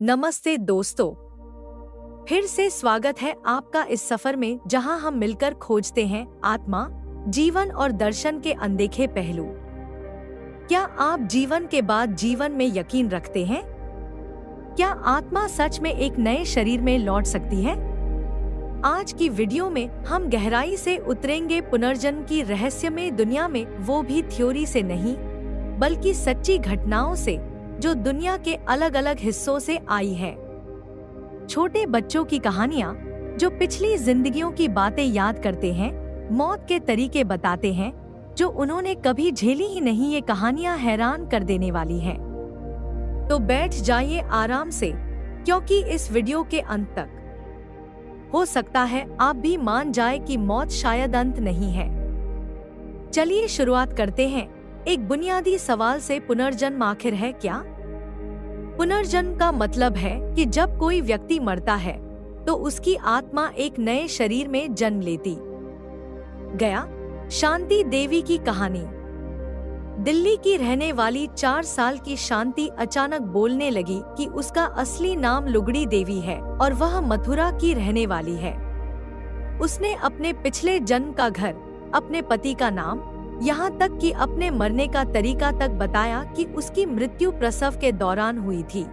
नमस्ते दोस्तों, फिर से स्वागत है आपका इस सफर में जहां हम मिलकर खोजते हैं आत्मा, जीवन और दर्शन के अनदेखे पहलू। क्या आप जीवन के बाद जीवन में यकीन रखते हैं? क्या आत्मा सच में एक नए शरीर में लौट सकती है? आज की वीडियो में हम गहराई से उतरेंगे पुनर्जन्म की रहस्यमय दुनिया में, वो भी थ्योरी से नहीं बल्कि सच्ची घटनाओं से जो दुनिया के अलग अलग हिस्सों से आई है। छोटे बच्चों की कहानियाँ जो पिछली जिंदगियों की बातें याद करते हैं, मौत के तरीके बताते हैं जो उन्होंने कभी झेली ही नहीं। ये कहानियाँ हैरान कर देने वाली हैं। तो बैठ जाइए आराम से, क्योंकि इस वीडियो के अंत तक हो सकता है आप भी मान जाए कि मौत शायद अंत नहीं है। चलिए शुरुआत करते हैं एक बुनियादी सवाल से। पुनर्जन्म आखिर है क्या? पुनर्जन्म का मतलब है कि जब कोई व्यक्ति मरता है तो उसकी आत्मा एक नए शरीर में जन्म लेती। गया शांति देवी की कहानी। दिल्ली की रहने वाली 4 साल की शांति अचानक बोलने लगी कि उसका असली नाम लुगड़ी देवी है और वह मथुरा की रहने वाली है। उसने अपने पिछले जन्म का घर, अपने पति का नाम, यहाँ तक कि अपने मरने का तरीका तक बताया कि उसकी मृत्यु प्रसव के दौरान हुई थी।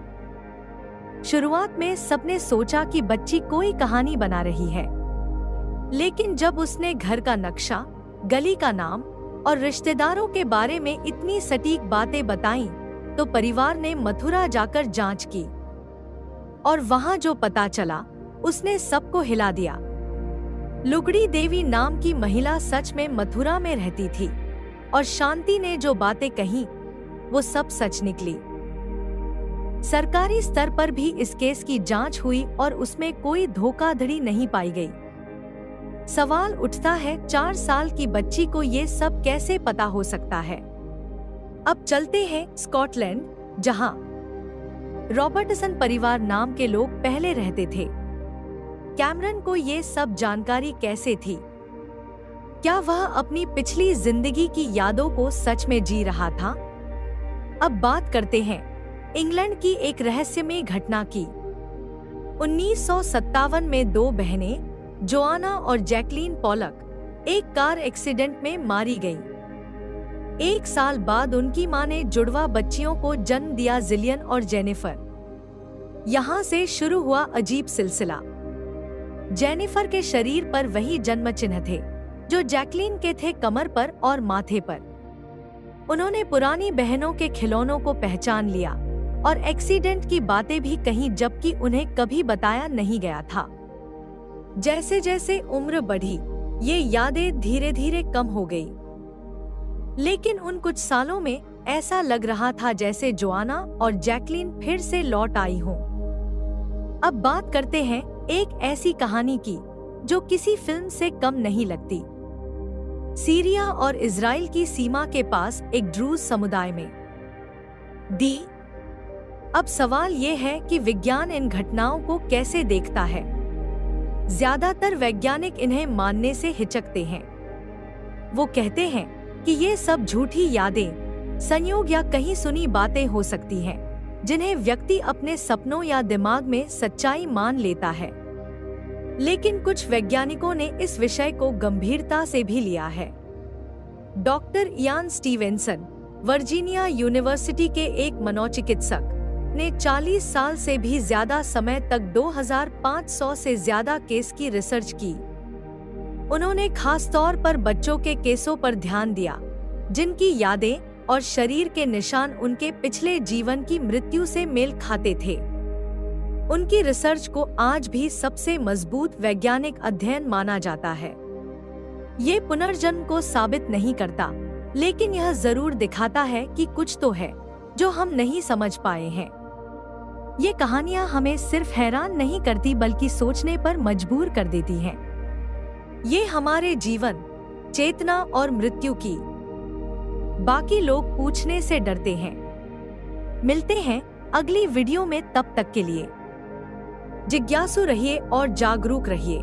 शुरुआत में सबने सोचा कि बच्ची कोई कहानी बना रही है, लेकिन जब उसने घर का नक्शा, गली का नाम और रिश्तेदारों के बारे में इतनी सटीक बातें बताईं, तो परिवार ने मथुरा जाकर जांच की और वहां जो पता चला उसने सबको हिला दिया। लुगड़ी देवी नाम की महिला सच में मथुरा में रहती थी और शांति ने जो बातें कही वो सब सच निकली। सरकारी स्तर पर भी इस केस की जांच हुई और उसमें कोई धोखाधड़ी नहीं पाई गई। सवाल उठता है, 4 साल की बच्ची को ये सब कैसे पता हो सकता है? अब चलते हैं स्कॉटलैंड, जहां रॉबर्टसन परिवार नाम के लोग पहले रहते थे। कैमरन को ये सब जानकारी कैसे थी? क्या वह अपनी पिछली जिंदगी की यादों को सच में जी रहा था? अब बात करते हैं इंग्लैंड की एक रहस्यमय घटना की। 1957 में 2 बहनें जोआना और जैकलीन पॉलक एक कार एक्सीडेंट में मारी गईं। 1 साल बाद उनकी मां ने जुड़वा बच्चियों को जन्म दिया, जिलियन और जेनिफर। यहाँ से शुरू हुआ अजीब सिलसिला। जेनिफर के शरीर पर वही जन्म चिन्ह थे जो जैकलीन के थे, कमर पर और माथे पर। उन्होंने पुरानी बहनों के खिलौनों को पहचान लिया और एक्सीडेंट की बातें भी कहीं, जबकि उन्हें कभी बताया नहीं गया था। जैसे जैसे उम्र बढ़ी, ये यादें धीरे धीरे कम हो गई, लेकिन उन कुछ सालों में ऐसा लग रहा था जैसे जोआना और जैकलीन फिर से लौट आई हों। अब बात करते हैं एक ऐसी कहानी की जो किसी फिल्म से कम नहीं लगती। सीरिया और इजराइल की सीमा के पास एक ड्रूज समुदाय में अब सवाल ये है कि विज्ञान इन घटनाओं को कैसे देखता है। ज्यादातर वैज्ञानिक इन्हें मानने से हिचकते हैं। वो कहते हैं कि ये सब झूठी यादें, संयोग या कहीं सुनी बातें हो सकती हैं, जिन्हें व्यक्ति अपने सपनों या दिमाग में सच्चाई मान लेता है। लेकिन कुछ वैज्ञानिकों ने इस विषय को गंभीरता से भी लिया है। Doctor Ian Stevenson, Virginia university के एक मनोचिकित्सक, ने 40 साल से भी ज्यादा समय तक 2500 से ज्यादा केस की रिसर्च की। उन्होंने खास तौर पर बच्चों के केसों पर ध्यान दिया जिनकी यादें और शरीर के निशान उनके पिछले जीवन की मृत्यु से मेल खाते थे। उनकी रिसर्च को आज भी सबसे मजबूत वैज्ञानिक अध्ययन माना जाता है। ये पुनर्जन्म को साबित नहीं करता, लेकिन यह जरूर दिखाता है कि कुछ तो है जो हम नहीं समझ पाए हैं। ये कहानियां हमें सिर्फ हैरान नहीं करती बल्कि सोचने पर मजबूर कर देती हैं। ये हमारे जीवन, चेतना और मृत्यु की बाकी लोग पूछने से डरते हैं। मिलते हैं अगली वीडियो में, तब तक के लिए जिज्ञासु रहिए और जागरूक रहिए।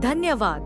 धन्यवाद।